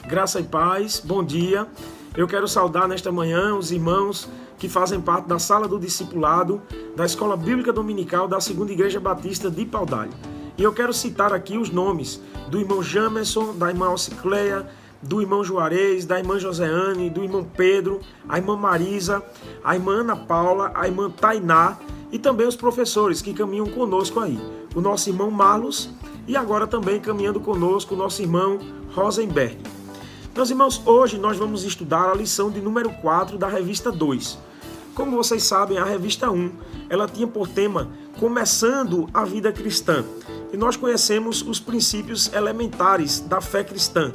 Graça e paz, bom dia. Eu quero saudar nesta manhã os irmãos que fazem parte da Sala do Discipulado da Escola Bíblica Dominical da Segunda Igreja Batista de Paudalho. E eu quero citar aqui os nomes do irmão Jamerson, da irmã Alcicleia, do irmão Juarez, da irmã Joseane, do irmão Pedro, a irmã Marisa, a irmã Ana Paula, a irmã Tainá e também os professores que caminham conosco aí. O nosso irmão Marlos e agora também caminhando conosco o nosso irmão Rosenberg. Meus irmãos, hoje nós vamos estudar a lição de número 4 da revista 2. Como vocês sabem, a revista 1, ela tinha por tema Começando a Vida Cristã. E nós conhecemos os princípios elementares da fé cristã.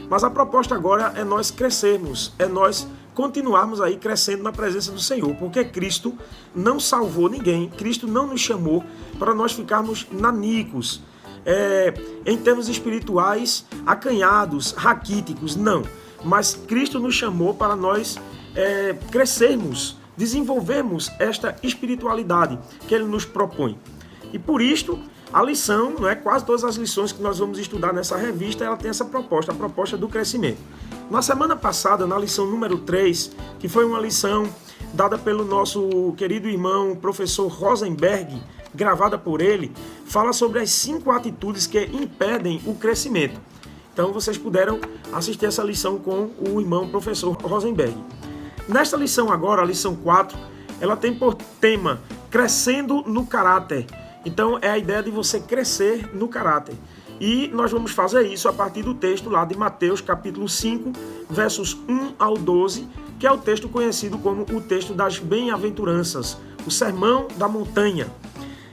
Mas a proposta agora é nós crescermos, é nós continuarmos aí crescendo na presença do Senhor, porque Cristo não salvou ninguém, Cristo não nos chamou para nós ficarmos nanicos, em termos espirituais, acanhados, raquíticos, não. Mas Cristo nos chamou para nós crescermos, desenvolvermos esta espiritualidade que Ele nos propõe. E por isto, a lição, quase todas as lições que nós vamos estudar nessa revista, ela tem essa proposta, a proposta do crescimento. Na semana passada, na lição número 3, que foi uma lição dada pelo nosso querido irmão, professor Rosenberg, gravada por ele, fala sobre as 5 atitudes que impedem o crescimento. Então vocês puderam assistir essa lição com o irmão professor Rosenberg. Nesta lição agora, a lição 4, ela tem por tema Crescendo no Caráter. Então é a ideia de você crescer no caráter. E nós vamos fazer isso a partir do texto lá de Mateus capítulo 5, versos 1 ao 12, que é o texto conhecido como o texto das bem-aventuranças, o Sermão da Montanha.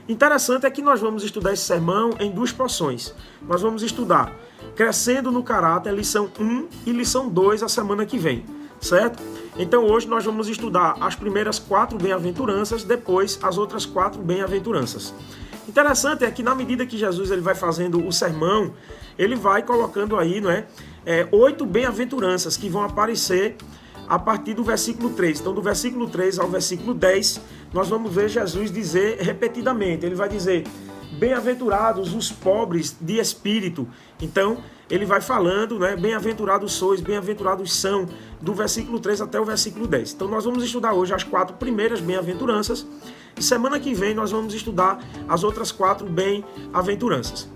Interessante é que nós vamos estudar esse sermão em 2 porções. Nós vamos estudar Crescendo no Caráter, lição 1 e lição 2 a semana que vem, certo? Então hoje nós vamos estudar as primeiras 4 bem-aventuranças, depois as outras 4 bem-aventuranças. Interessante é que na medida que Jesus ele vai fazendo o sermão, ele vai colocando aí 8 bem-aventuranças que vão aparecer a partir do versículo 3. Então do versículo 3 ao versículo 10, nós vamos ver Jesus dizer repetidamente. Ele vai dizer, bem-aventurados os pobres de espírito. Então ele vai falando, bem-aventurados sois, bem-aventurados são, do versículo 3 até o versículo 10. Então nós vamos estudar hoje as 4 primeiras bem-aventuranças e semana que vem nós vamos estudar as outras 4 bem-aventuranças.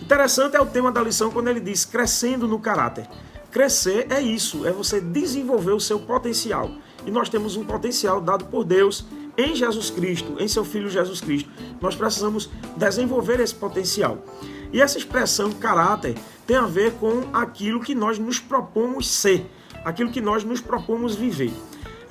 Interessante é o tema da lição quando ele diz crescendo no caráter. Crescer é isso, é você desenvolver o seu potencial. E nós temos um potencial dado por Deus em Jesus Cristo, em seu Filho Jesus Cristo. Nós precisamos desenvolver esse potencial. E essa expressão caráter tem a ver com aquilo que nós nos propomos ser, aquilo que nós nos propomos viver.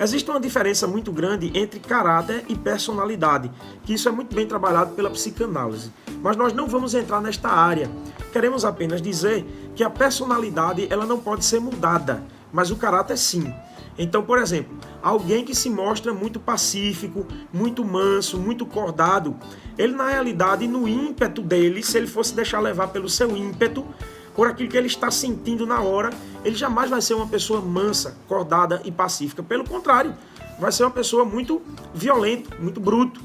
Existe uma diferença muito grande entre caráter e personalidade, que isso é muito bem trabalhado pela psicanálise. Mas nós não vamos entrar nesta área. Queremos apenas dizer que a personalidade ela não pode ser mudada, mas o caráter sim. Então, por exemplo, alguém que se mostra muito pacífico, muito manso, muito cordado, ele na realidade, no ímpeto dele, se ele fosse deixar levar pelo seu ímpeto, por aquilo que ele está sentindo na hora, ele jamais vai ser uma pessoa mansa, cordada e pacífica. Pelo contrário, vai ser uma pessoa muito violenta, muito bruto,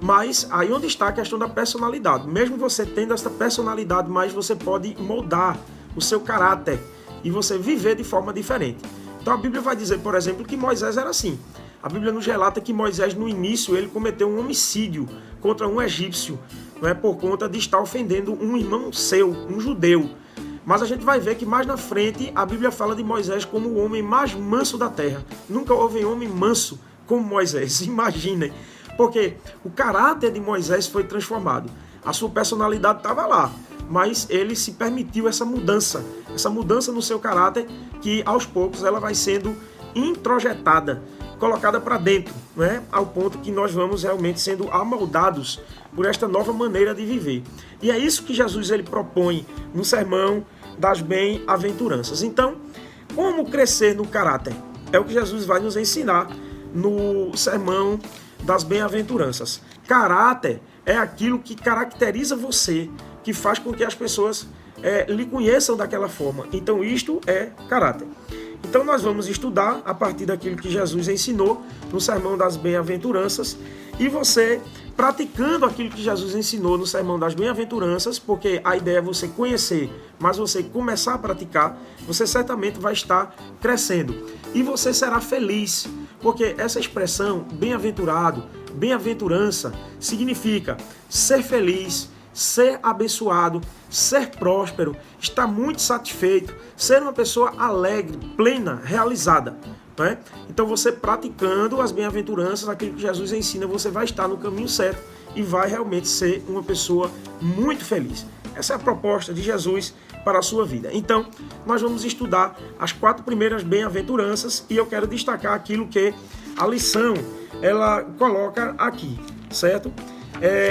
Mas aí onde está a questão da personalidade. Mesmo você tendo essa personalidade, mas você pode moldar o seu caráter e você viver de forma diferente. Então a Bíblia vai dizer, por exemplo, que Moisés era assim. A Bíblia nos relata que Moisés, no início, ele cometeu um homicídio contra um egípcio, por conta de estar ofendendo um irmão seu, um judeu. Mas a gente vai ver que mais na frente a Bíblia fala de Moisés como o homem mais manso da terra. Nunca houve homem manso como Moisés, imaginem. Porque o caráter de Moisés foi transformado. A sua personalidade estava lá, mas ele se permitiu essa mudança no seu caráter, que aos poucos ela vai sendo introjetada, colocada para dentro, ao ponto que nós vamos realmente sendo amoldados por esta nova maneira de viver. E é isso que Jesus ele propõe no sermão das bem-aventuranças. Então, como crescer no caráter? É o que Jesus vai nos ensinar no sermão das bem-aventuranças. Caráter é aquilo que caracteriza você, que faz com que as pessoas lhe conheçam daquela forma. Então isto é caráter. Então nós vamos estudar a partir daquilo que Jesus ensinou no Sermão das Bem-aventuranças e você praticando aquilo que Jesus ensinou no Sermão das Bem-aventuranças, porque a ideia é você conhecer, mas você começar a praticar, você certamente vai estar crescendo. E você será feliz, porque essa expressão bem-aventurado, bem-aventurança, significa ser feliz, ser abençoado, ser próspero, estar muito satisfeito, ser uma pessoa alegre, plena, realizada. Né? Então você praticando as bem-aventuranças, aquilo que Jesus ensina, você vai estar no caminho certo e vai realmente ser uma pessoa muito feliz. Essa é a proposta de Jesus para a sua vida. Então, nós vamos estudar as 4 primeiras bem-aventuranças e eu quero destacar aquilo que a lição ela coloca aqui, certo?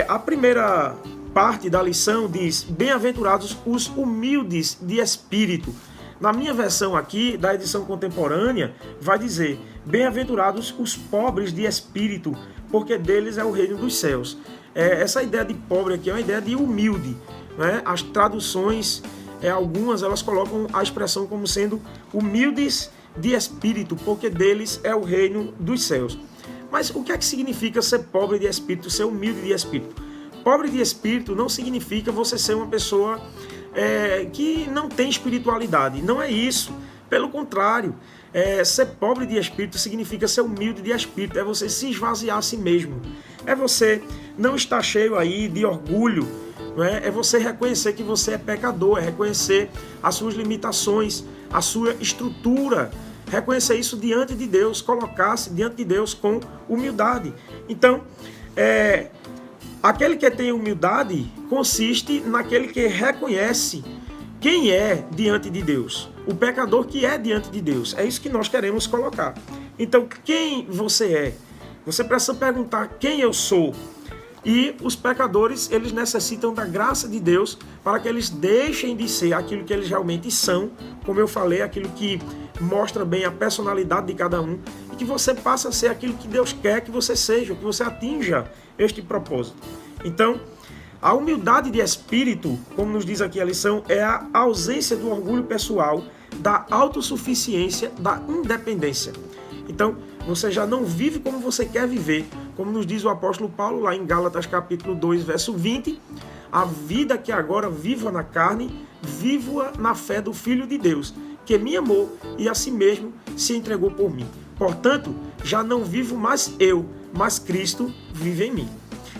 A primeira parte da lição diz: bem-aventurados os humildes de espírito. Na minha versão aqui, da edição contemporânea, vai dizer: bem-aventurados os pobres de espírito, porque deles é o reino dos céus. Essa ideia de pobre aqui é uma ideia de humilde. Né? As traduções, algumas, elas colocam a expressão como sendo humildes de espírito, porque deles é o reino dos céus. Mas o que é que significa ser pobre de espírito, ser humilde de espírito? Pobre de espírito não significa você ser uma pessoa que não tem espiritualidade. Não é isso. Pelo contrário, ser pobre de espírito significa ser humilde de espírito. É você se esvaziar a si mesmo. É você não estar cheio aí de orgulho. Não é? É você reconhecer que você é pecador. É reconhecer as suas limitações, a sua estrutura. Reconhecer isso diante de Deus. Colocar-se diante de Deus com humildade. Então, aquele que tem humildade consiste naquele que reconhece quem é diante de Deus. O pecador que é diante de Deus. É isso que nós queremos colocar. Então, quem você é? Você precisa perguntar quem eu sou. E os pecadores, eles necessitam da graça de Deus para que eles deixem de ser aquilo que eles realmente são. Como eu falei, aquilo que mostra bem a personalidade de cada um. E que você passe a ser aquilo que Deus quer que você seja, que você atinja este propósito. Então, a humildade de espírito, como nos diz aqui a lição, é a ausência do orgulho pessoal, da autossuficiência, da independência. Então, você já não vive como você quer viver, como nos diz o apóstolo Paulo lá em Gálatas capítulo 2, verso 20, a vida que agora vivo na carne, vivo-a na fé do Filho de Deus, que me amou e a si mesmo se entregou por mim. Portanto, já não vivo mais eu, mas Cristo vive em mim.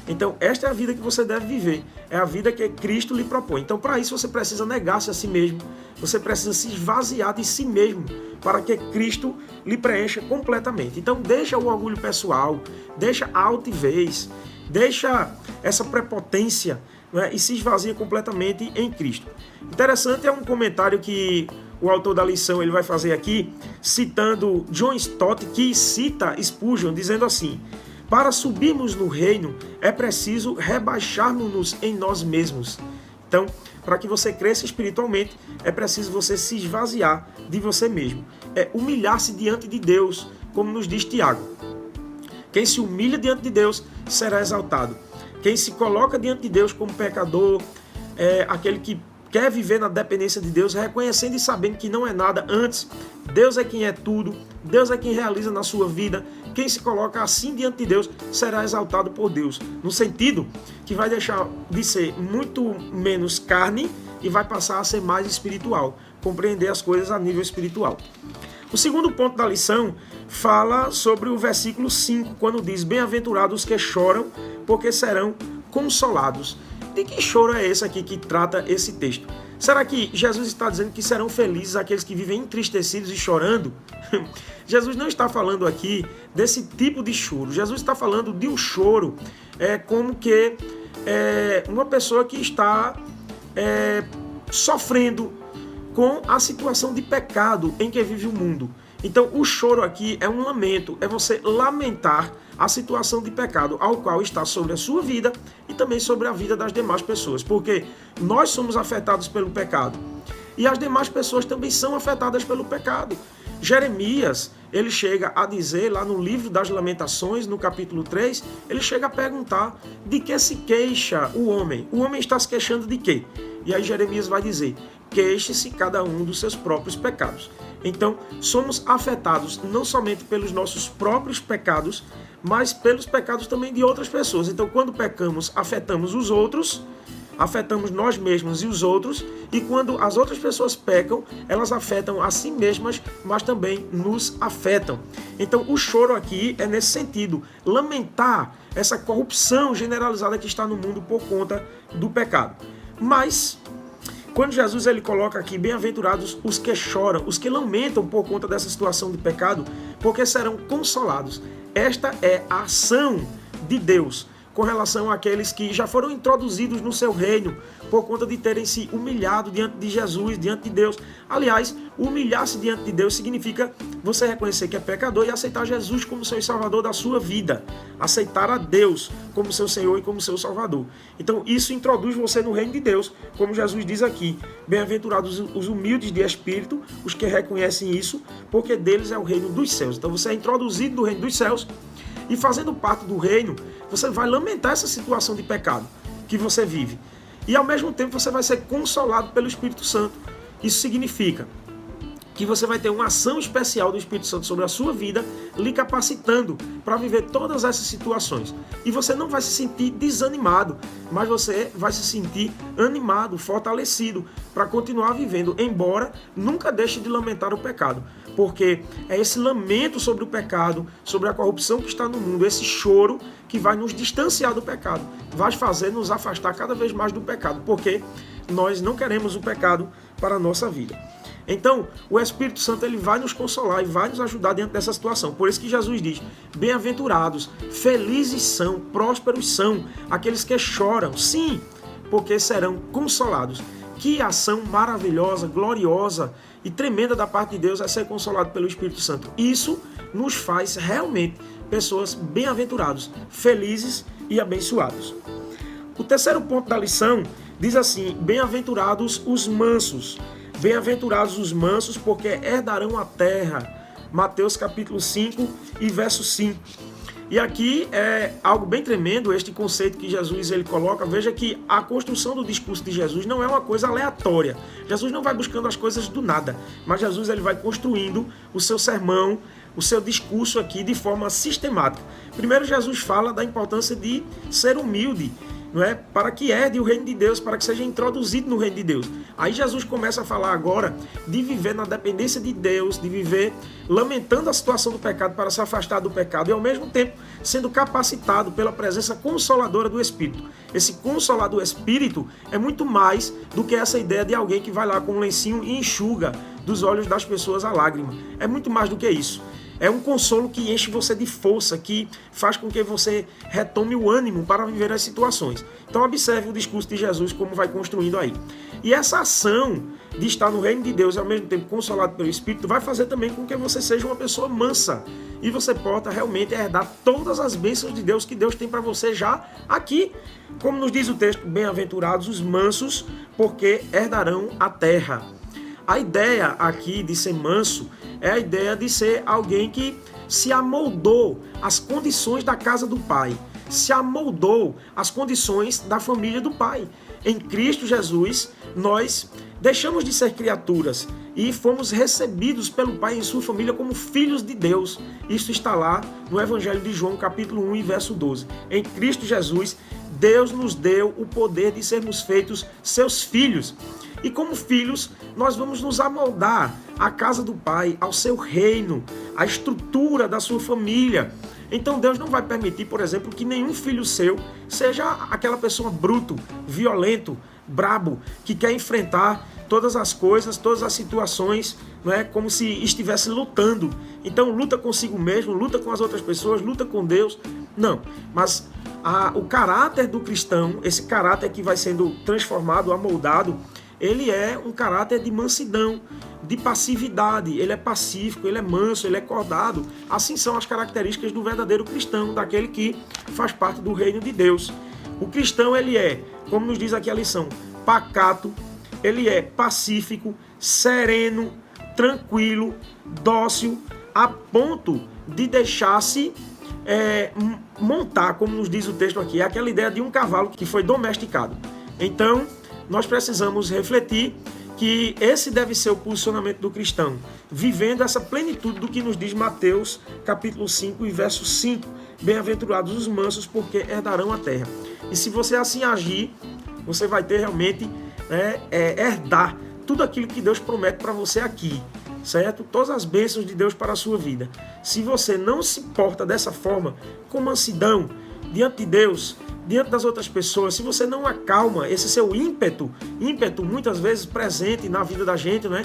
Então, esta é a vida que você deve viver. É a vida que Cristo lhe propõe. Então, para isso, você precisa negar-se a si mesmo. Você precisa se esvaziar de si mesmo para que Cristo lhe preencha completamente. Então, deixa o orgulho pessoal, deixa a altivez, deixa essa prepotência, né, e se esvazia completamente em Cristo. Interessante é um comentário que o autor da lição ele vai fazer aqui, citando John Stott, que cita Spurgeon, dizendo assim: para subirmos no reino, é preciso rebaixarmos-nos em nós mesmos. Então, para que você cresça espiritualmente, é preciso você se esvaziar de você mesmo. É humilhar-se diante de Deus, como nos diz Tiago. Quem se humilha diante de Deus será exaltado. Quem se coloca diante de Deus como pecador, é aquele que quer viver na dependência de Deus, reconhecendo e sabendo que não é nada. Antes, Deus é quem é tudo, Deus é quem realiza na sua vida. Quem se coloca assim diante de Deus será exaltado por Deus, no sentido que vai deixar de ser muito menos carne e vai passar a ser mais espiritual, compreender as coisas a nível espiritual. O segundo ponto da lição fala sobre o versículo 5, quando diz: bem-aventurados os que choram, porque serão consolados. De que choro é esse aqui que trata esse texto? Será que Jesus está dizendo que serão felizes aqueles que vivem entristecidos e chorando? Jesus não está falando aqui desse tipo de choro. Jesus está falando de um choro como que uma pessoa que está sofrendo com a situação de pecado em que vive o mundo. Então, o choro aqui é um lamento, é você lamentar a situação de pecado ao qual está sobre a sua vida e também sobre a vida das demais pessoas, porque nós somos afetados pelo pecado e as demais pessoas também são afetadas pelo pecado. Jeremias, ele chega a dizer lá no livro das Lamentações, no capítulo 3, ele chega a perguntar de que se queixa o homem. O homem está se queixando de quê? E aí Jeremias vai dizer: queixe-se cada um dos seus próprios pecados. Então, somos afetados não somente pelos nossos próprios pecados, mas pelos pecados também de outras pessoas. Então, quando pecamos, afetamos os outros, afetamos nós mesmos e os outros, e quando as outras pessoas pecam, elas afetam a si mesmas, mas também nos afetam. Então, o choro aqui é nesse sentido, lamentar essa corrupção generalizada que está no mundo por conta do pecado. Mas, quando Jesus ele coloca aqui, bem-aventurados os que choram, os que lamentam por conta dessa situação de pecado, porque serão consolados. Esta é a ação de Deus com relação àqueles que já foram introduzidos no seu reino por conta de terem se humilhado diante de Jesus, diante de Deus. Aliás, humilhar-se diante de Deus significa você reconhecer que é pecador e aceitar Jesus como seu Salvador da sua vida. Aceitar a Deus como seu Senhor e como seu Salvador. Então, isso introduz você no reino de Deus, como Jesus diz aqui. Bem-aventurados os humildes de espírito, os que reconhecem isso, porque deles é o reino dos céus. Então, você é introduzido no reino dos céus, e fazendo parte do reino, você vai lamentar essa situação de pecado que você vive. E ao mesmo tempo você vai ser consolado pelo Espírito Santo. Isso significa que você vai ter uma ação especial do Espírito Santo sobre a sua vida, lhe capacitando para viver todas essas situações. E você não vai se sentir desanimado, mas você vai se sentir animado, fortalecido, para continuar vivendo, embora nunca deixe de lamentar o pecado. Porque é esse lamento sobre o pecado, sobre a corrupção que está no mundo, esse choro que vai nos distanciar do pecado, vai fazer nos afastar cada vez mais do pecado, porque nós não queremos o pecado para a nossa vida. Então, o Espírito Santo ele vai nos consolar e vai nos ajudar dentro dessa situação. Por isso que Jesus diz, bem-aventurados, felizes são, prósperos são, aqueles que choram, sim, porque serão consolados. Que ação maravilhosa, gloriosa e tremenda da parte de Deus é ser consolado pelo Espírito Santo. Isso nos faz realmente pessoas bem-aventurados, felizes e abençoados. O terceiro ponto da lição diz assim, bem-aventurados os mansos. Bem-aventurados os mansos, porque herdarão a terra. Mateus capítulo 5 e verso 5. E aqui é algo bem tremendo, este conceito que Jesus ele coloca. Veja que a construção do discurso de Jesus não é uma coisa aleatória. Jesus não vai buscando as coisas do nada, mas Jesus ele vai construindo o seu sermão, o seu discurso aqui de forma sistemática. Primeiro Jesus fala da importância de ser humilde, não é? Para que herde o reino de Deus, para que seja introduzido no reino de Deus. Aí Jesus começa a falar agora de viver na dependência de Deus, de viver lamentando a situação do pecado para se afastar do pecado e ao mesmo tempo sendo capacitado pela presença consoladora do Espírito. Esse consolador Espírito é muito mais do que essa ideia de alguém que vai lá com um lencinho e enxuga dos olhos das pessoas a lágrima. É muito mais do que isso. É um consolo que enche você de força, que faz com que você retome o ânimo para viver as situações. Então observe o discurso de Jesus como vai construindo aí. E essa ação de estar no reino de Deus e ao mesmo tempo consolado pelo Espírito vai fazer também com que você seja uma pessoa mansa. E você possa realmente herdar todas as bênçãos de Deus que Deus tem para você já aqui. Como nos diz o texto, bem-aventurados os mansos, porque herdarão a terra. A ideia aqui de ser manso é a ideia de ser alguém que se amoldou às condições da casa do Pai, se amoldou às condições da família do Pai. Em Cristo Jesus, nós deixamos de ser criaturas e fomos recebidos pelo Pai em sua família como filhos de Deus. Isso está lá no Evangelho de João, capítulo 1 e verso 12. Em Cristo Jesus, Deus nos deu o poder de sermos feitos seus filhos. E como filhos, nós vamos nos amoldar à casa do Pai, ao seu reino, à estrutura da sua família. Então Deus não vai permitir, por exemplo, que nenhum filho seu seja aquela pessoa bruto, violento, brabo, que quer enfrentar todas as coisas, todas as situações, não é? Como se estivesse lutando. Então luta consigo mesmo, luta com as outras pessoas, luta com Deus. Não, mas o caráter do cristão, esse caráter que vai sendo transformado, amoldado, ele é um caráter de mansidão, de passividade, ele é pacífico, ele é manso, ele é acordado. Assim são as características do verdadeiro cristão, daquele que faz parte do reino de Deus. O cristão, ele é, como nos diz aqui a lição, pacato, ele é pacífico, sereno, tranquilo, dócil, a ponto de deixar-se montar, como nos diz o texto aqui, é aquela ideia de um cavalo que foi domesticado. Então, nós precisamos refletir que esse deve ser o posicionamento do cristão, vivendo essa plenitude do que nos diz Mateus, capítulo 5 e verso 5. Bem-aventurados os mansos, porque herdarão a terra. E se você assim agir, você vai ter realmente herdar tudo aquilo que Deus promete para você aqui, certo? Todas as bênçãos de Deus para a sua vida. Se você não se porta dessa forma, com mansidão, diante de Deus, diante das outras pessoas, se você não acalma esse seu ímpeto muitas vezes presente na vida da gente, né?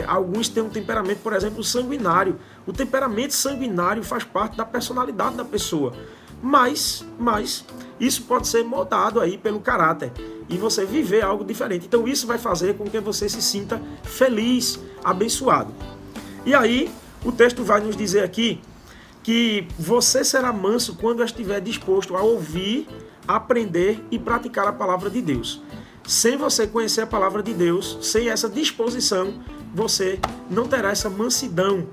Alguns têm um temperamento, por exemplo, sanguinário. O temperamento sanguinário faz parte da personalidade da pessoa. Mas isso pode ser moldado aí pelo caráter e você viver algo diferente. Então isso vai fazer com que você se sinta feliz, abençoado. E aí o texto vai nos dizer aqui que você será manso quando estiver disposto a ouvir, aprender e praticar a palavra de Deus. Sem você conhecer a palavra de Deus, sem essa disposição, você não terá essa mansidão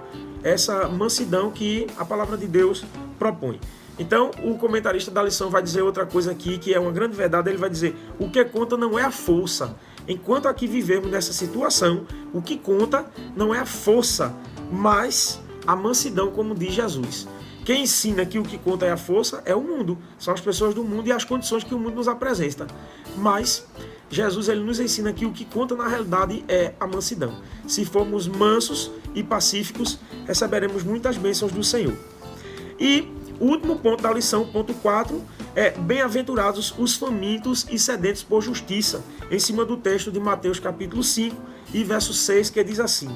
que a palavra de Deus propõe. Então, o comentarista da lição vai dizer outra coisa aqui, que é uma grande verdade. Ele vai dizer, o que conta não é a força. Enquanto aqui vivemos nessa situação, o que conta não é a força, mas a mansidão, como diz Jesus. Quem ensina que o que conta é a força é o mundo. São as pessoas do mundo e as condições que o mundo nos apresenta. Mas Jesus ele nos ensina que o que conta na realidade é a mansidão. Se formos mansos e pacíficos, receberemos muitas bênçãos do Senhor. E o último ponto da lição, ponto 4, é bem-aventurados os famintos e sedentos por justiça, em cima do texto de Mateus capítulo 5 e verso 6, que diz assim: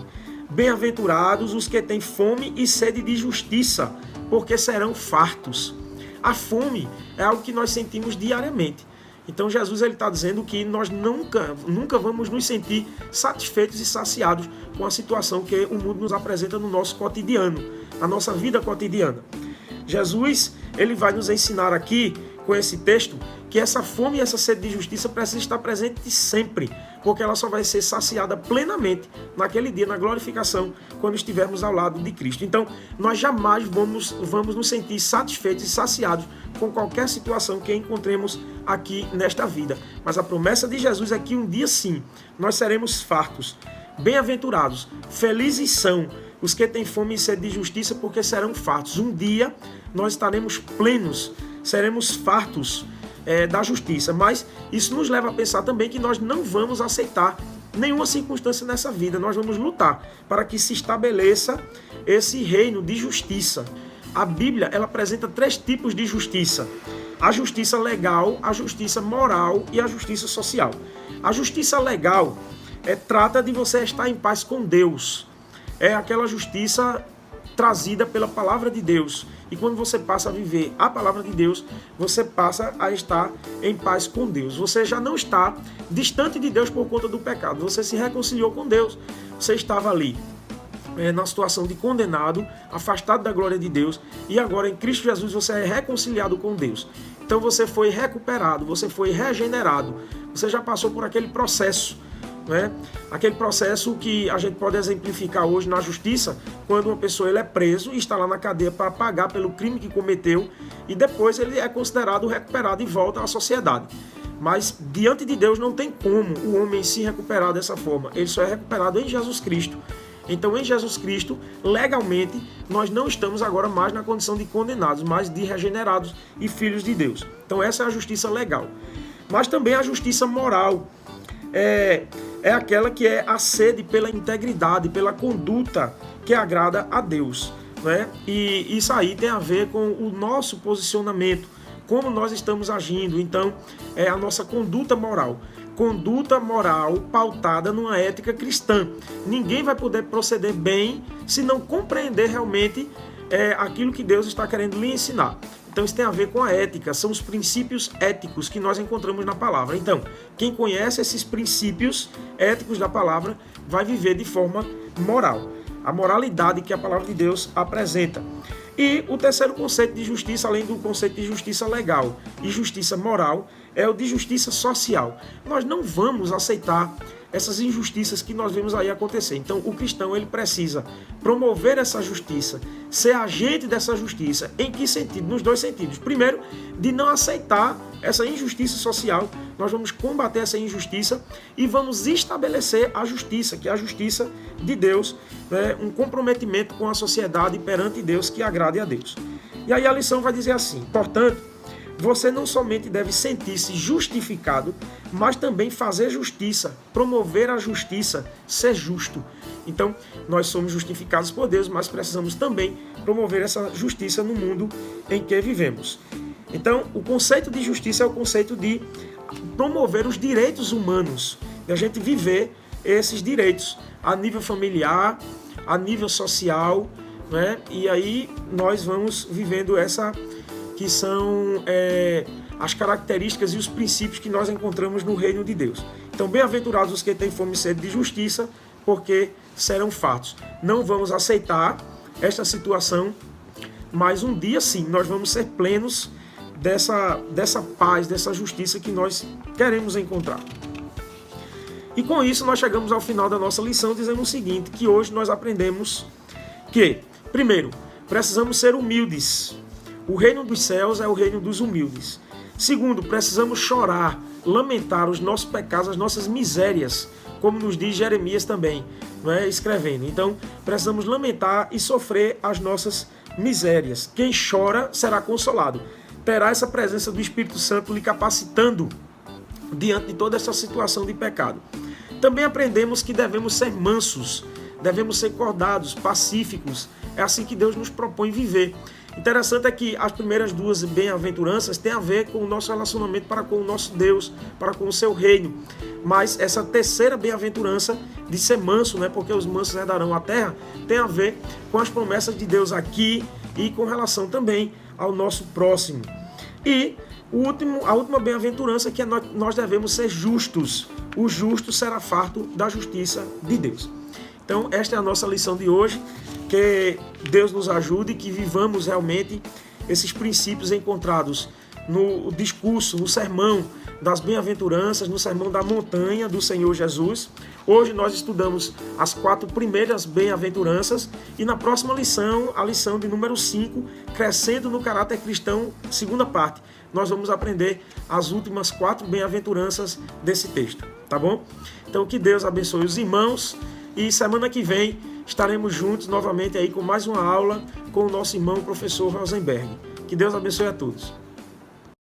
bem-aventurados os que têm fome e sede de justiça, porque serão fartos. A fome é algo que nós sentimos diariamente. Então Jesus está dizendo que nós nunca vamos nos sentir satisfeitos e saciados com a situação que o mundo nos apresenta no nosso cotidiano, na nossa vida cotidiana. Jesus ele vai nos ensinar aqui, com esse texto, que essa fome e essa sede de justiça precisa estar presente sempre, porque ela só vai ser saciada plenamente naquele dia, na glorificação, quando estivermos ao lado de Cristo. Então, nós jamais vamos nos sentir satisfeitos e saciados com qualquer situação que encontremos aqui nesta vida. Mas a promessa de Jesus é que um dia sim, nós seremos fartos, bem-aventurados, felizes são os que têm fome e sede de justiça, porque serão fartos. Um dia nós estaremos plenos, seremos fartos da justiça. Mas isso nos leva a pensar também que nós não vamos aceitar nenhuma circunstância nessa vida. Nós vamos lutar para que se estabeleça esse reino de justiça. A Bíblia ela apresenta 3 tipos de justiça: a justiça legal, a justiça moral e a justiça social. A justiça legal trata de você estar em paz com Deus. É aquela justiça trazida pela palavra de Deus. E quando você passa a viver a palavra de Deus, você passa a estar em paz com Deus. Você já não está distante de Deus por conta do pecado. Você se reconciliou com Deus. Você estava ali na situação de condenado, afastado da glória de Deus. E agora em Cristo Jesus você é reconciliado com Deus. Então você foi recuperado, você foi regenerado. Você já passou por aquele processo. Aquele processo que a gente pode exemplificar hoje na justiça, quando uma pessoa ele é preso e está lá na cadeia para pagar pelo crime que cometeu e depois ele é considerado recuperado e volta à sociedade. Mas diante de Deus não tem como o homem se recuperar dessa forma, ele só é recuperado em Jesus Cristo. Então em Jesus Cristo, legalmente, nós não estamos agora mais na condição de condenados, mas de regenerados e filhos de Deus. Então essa é a justiça legal. Mas também a justiça moral é aquela que é a sede pela integridade, pela conduta que agrada a Deus, né? E isso aí tem a ver com o nosso posicionamento, como nós estamos agindo. Então, é a nossa conduta moral. Conduta moral pautada numa ética cristã. Ninguém vai poder proceder bem se não compreender realmente aquilo que Deus está querendo lhe ensinar. Então isso tem a ver com a ética, são os princípios éticos que nós encontramos na palavra. Então, quem conhece esses princípios éticos da palavra vai viver de forma moral. A moralidade que a palavra de Deus apresenta. E o terceiro conceito de justiça, além do conceito de justiça legal e justiça moral, é o de justiça social. Nós não vamos aceitar essas injustiças que nós vemos aí acontecer. Então, o cristão, ele precisa promover essa justiça, ser agente dessa justiça. Em que sentido? Nos dois sentidos. Primeiro, de não aceitar essa injustiça social. Nós vamos combater essa injustiça e vamos estabelecer a justiça, que é a justiça de Deus, né? Um comprometimento com a sociedade perante Deus que agrade a Deus. E aí a lição vai dizer assim: portanto, você não somente deve sentir-se justificado, mas também fazer justiça, promover a justiça, ser justo. Então, nós somos justificados por Deus, mas precisamos também promover essa justiça no mundo em que vivemos. Então, o conceito de justiça é o conceito de promover os direitos humanos, de a gente viver esses direitos a nível familiar, a nível social, né? E aí nós vamos vivendo essa que são as características e os princípios que nós encontramos no reino de Deus. Então, bem-aventurados os que têm fome e sede de justiça, porque serão fartos. Não vamos aceitar esta situação, mas um dia sim, nós vamos ser plenos dessa paz, dessa justiça que nós queremos encontrar. E com isso nós chegamos ao final da nossa lição, dizendo o seguinte, que hoje nós aprendemos que, primeiro, precisamos ser humildes. O reino dos céus é o reino dos humildes. Segundo, precisamos chorar, lamentar os nossos pecados, as nossas misérias, como nos diz Jeremias também, não é? Escrevendo. Então, precisamos lamentar e sofrer as nossas misérias. Quem chora será consolado. Terá essa presença do Espírito Santo lhe capacitando diante de toda essa situação de pecado. Também aprendemos que devemos ser mansos, devemos ser cordados, pacíficos. É assim que Deus nos propõe viver. Interessante é que as primeiras duas bem-aventuranças têm a ver com o nosso relacionamento para com o nosso Deus, para com o seu reino. Mas essa terceira bem-aventurança de ser manso, né, porque os mansos herdarão a terra, tem a ver com as promessas de Deus aqui e com relação também ao nosso próximo. E a última bem-aventurança é que nós devemos ser justos. O justo será farto da justiça de Deus. Então, esta é a nossa lição de hoje. Que Deus nos ajude e que vivamos realmente esses princípios encontrados no discurso, no sermão das bem-aventuranças, no sermão da montanha do Senhor Jesus. Hoje nós estudamos as 4 primeiras bem-aventuranças e na próxima lição, a lição de número 5, crescendo no caráter cristão, segunda parte, nós vamos aprender as últimas 4 bem-aventuranças desse texto, tá bom? Então que Deus abençoe os irmãos e semana que vem estaremos juntos novamente aí com mais uma aula com o nosso irmão, o professor Rosenberg. Que Deus abençoe a todos.